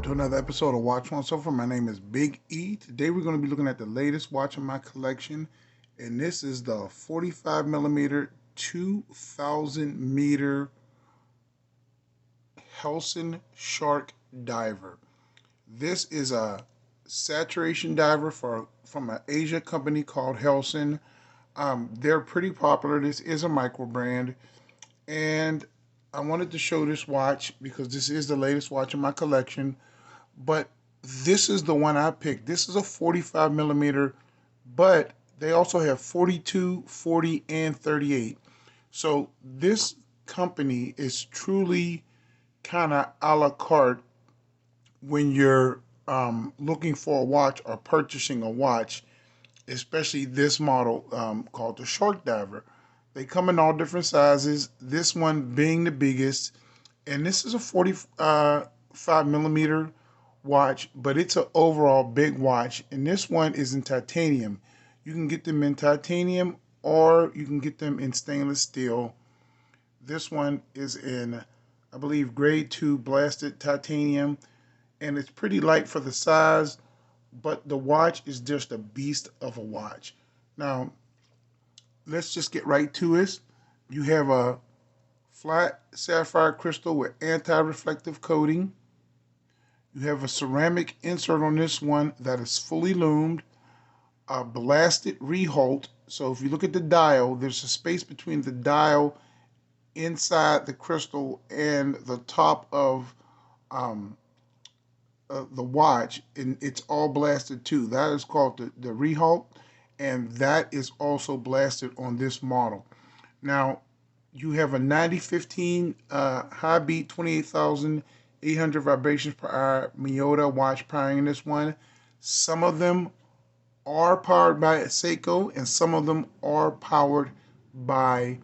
welcome to another episode of Watch One Sofa. My name is Big E. Today we're going to be looking at the latest watch in my collection, and this is the 45 millimeter 2000 meter HELSON Shark Diver. This is a saturation diver from an Asia company called HELSON. They're pretty popular. This is a micro brand, and I wanted to show this watch because this is the latest watch in my collection. But this is the one I picked. This is a 45 millimeter, but they also have 42, 40, and 38. So this company is truly kind of a la carte when you're looking for a watch or purchasing a watch, especially this model called the Shark Diver. They come in all different sizes, this one being the biggest, and this is a 45 millimeter watch, but it's an overall big watch, and this one is in titanium. You can get them in titanium or you can get them in stainless steel. This one is in, I believe, grade 2 blasted titanium, and it's pretty light for the size, but the watch is just a beast of a watch. Now, let's just get right to it. You have a flat sapphire crystal with anti-reflective coating. You have a ceramic insert on this one that is fully loomed, a blasted reholt. So if you look at the dial, there's a space between the dial inside the crystal and the top of the watch, and it's all blasted too. That is called the reholt, and that is also blasted on this model. Now, you have a 9015 high beat 28,800 vibrations per hour Miyota watch powering this one. Some of them are powered by Seiko, and some of them are powered by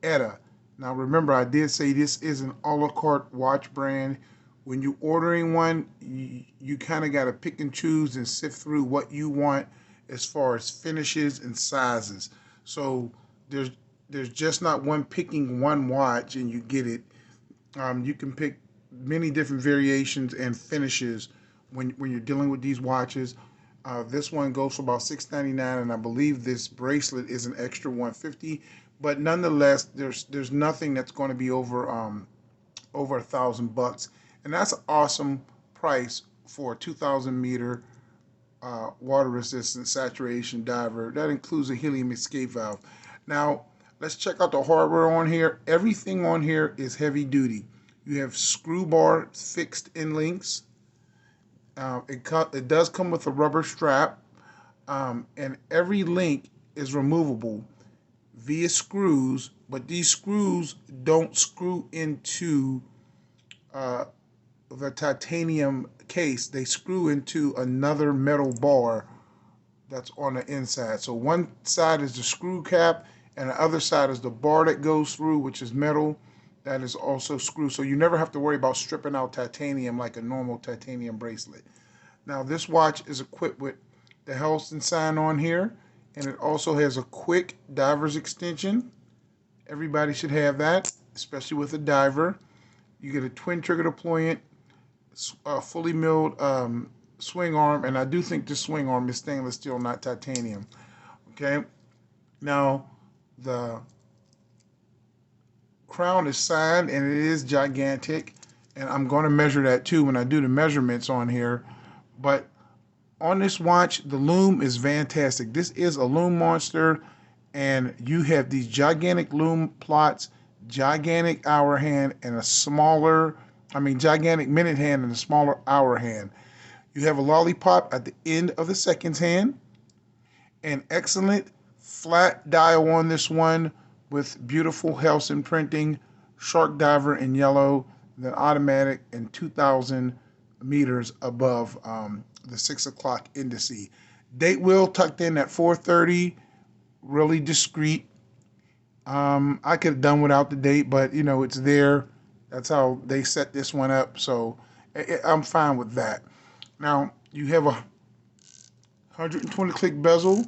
ETA. Now remember, I did say this is an a la carte watch brand. When you're ordering one, you kind of got to pick and choose and sift through what you want as far as finishes and sizes. So there's just not one picking one watch and you get it. You can pick many different variations and finishes when you're dealing with these watches. This one goes for about $6.99, and I believe this bracelet is an extra $150. But nonetheless, there's nothing that's going to be over $1,000, and that's an awesome price for a 2,000 meter water resistant saturation diver. That includes a helium escape valve. Now let's check out the hardware on here. Everything on here is heavy duty. You have screw bar fixed in links. It does come with a rubber strap, and every link is removable via screws, but these screws don't screw into the titanium case. They screw into another metal bar that's on the inside. So one side is the screw cap, and the other side is the bar that goes through, which is metal. That is also screwed. So you never have to worry about stripping out titanium like a normal titanium bracelet. Now this watch is equipped with the HELSON sign on here, and it also has a quick diver's extension. Everybody should have that, especially with a diver. You get a twin trigger deployant, fully milled swing arm, and I do think this swing arm is stainless steel, not titanium. Okay, now the crown is signed, and it is gigantic, and I'm going to measure that too when I do the measurements on here. But on this watch, the lume is fantastic. This is a lume monster, and you have these gigantic lume plots, gigantic hour hand, and gigantic minute hand and a smaller hour hand. You have a lollipop at the end of the seconds hand, an excellent flat dial on this one with beautiful HELSON printing, Shark Diver in yellow, then automatic, and 2,000 meters above the 6 o'clock indice. Date wheel tucked in at 4:30, really discreet. I could have done without the date, but it's there. That's how they set this one up, so I'm fine with that. Now you have a 120 click bezel.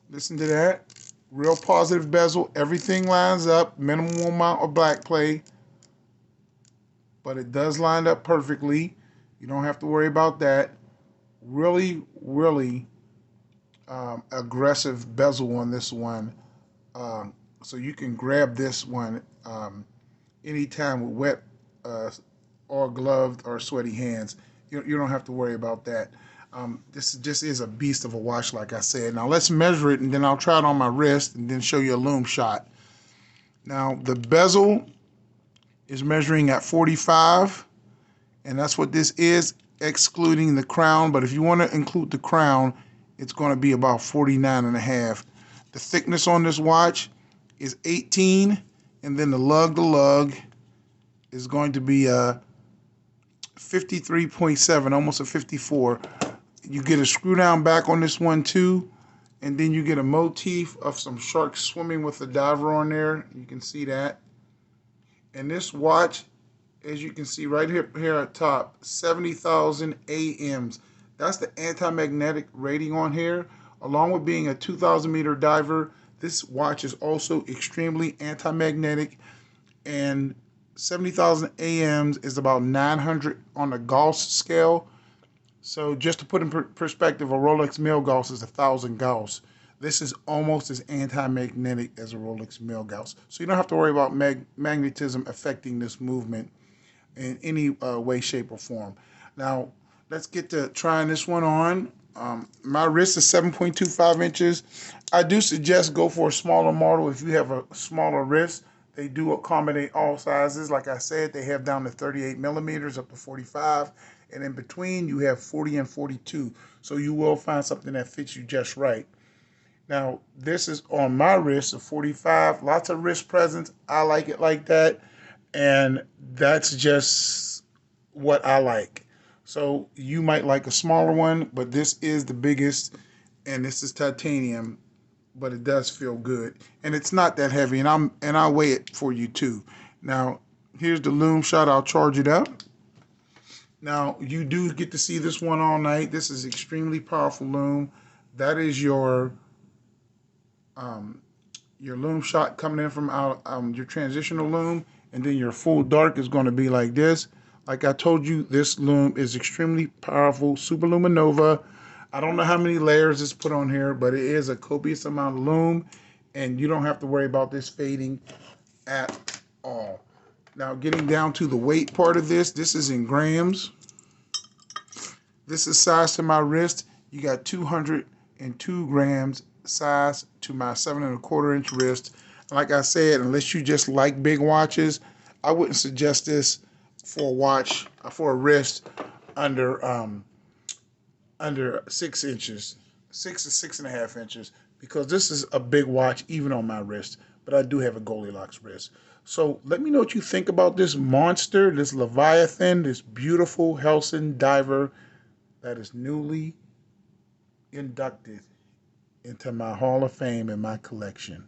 Listen to that. Real positive bezel. Everything lines up. Minimal amount of back play, but it does line up perfectly. You don't have to worry about that. Really, really aggressive bezel on this one. Um, so you can grab this one anytime with wet or gloved or sweaty hands. You don't have to worry about that. This just is a beast of a watch, like I said. Now let's measure it, and then I'll try it on my wrist, and then show you a lume shot. Now the bezel is measuring at 45, and that's what this is, excluding the crown. But if you want to include the crown, it's going to be about 49 and a half. The thickness on this watch is 18, and then the lug to lug is going to be 53.7, almost a 54. You get a screw down back on this one too, and then you get a motif of some sharks swimming with the diver on there. You can see that. And this watch, as you can see right here at top, 70,000 AMs. That's the anti-magnetic rating on here. Along with being a 2,000 meter diver, this watch is also extremely anti-magnetic, and 70,000 AMs is about 900 on the Gauss scale. So just to put in perspective, a Rolex Milgauss is 1,000 Gauss. This is almost as anti-magnetic as a Rolex Milgauss. So you don't have to worry about magnetism affecting this movement in any way, shape, or form. Now, let's get to trying this one on. My wrist is 7.25 inches. I do suggest go for a smaller model if you have a smaller wrist. They do accommodate all sizes. Like I said, they have down to 38 millimeters up to 45. And in between, you have 40 and 42. So you will find something that fits you just right. Now, this is on my wrist, a 45. Lots of wrist presence. I like it like that. And that's just what I like. So you might like a smaller one, but this is the biggest, and this is titanium, but it does feel good. And it's not that heavy, and I'll weigh it for you too. Now, here's the lume shot. I'll charge it up. Now, you do get to see this one all night. This is extremely powerful lume. That is your lume shot coming in from out your transitional lume, and then your full dark is going to be like this. Like I told you, this lume is extremely powerful, super luminova. I don't know how many layers is put on here, but it is a copious amount of lume, and you don't have to worry about this fading at all. Now, getting down to the weight part of this, this is in grams. This is size to my wrist. You got 202 grams size to my 7¼ inch wrist. Like I said, unless you just like big watches, I wouldn't suggest this for a watch, for a wrist under 6 inches, 6 to 6.5 inches, because this is a big watch even on my wrist, but I do have a Goldilocks wrist. So let me know what you think about this monster, this Leviathan, this beautiful HELSON diver that is newly inducted into my Hall of Fame in my collection.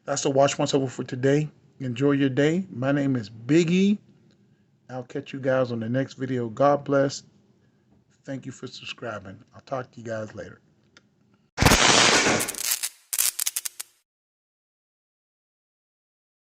That's the Watch Once Over for today. Enjoy your day. My name is Biggie. I'll catch you guys on the next video. God bless. Thank you for subscribing. I'll talk to you guys later.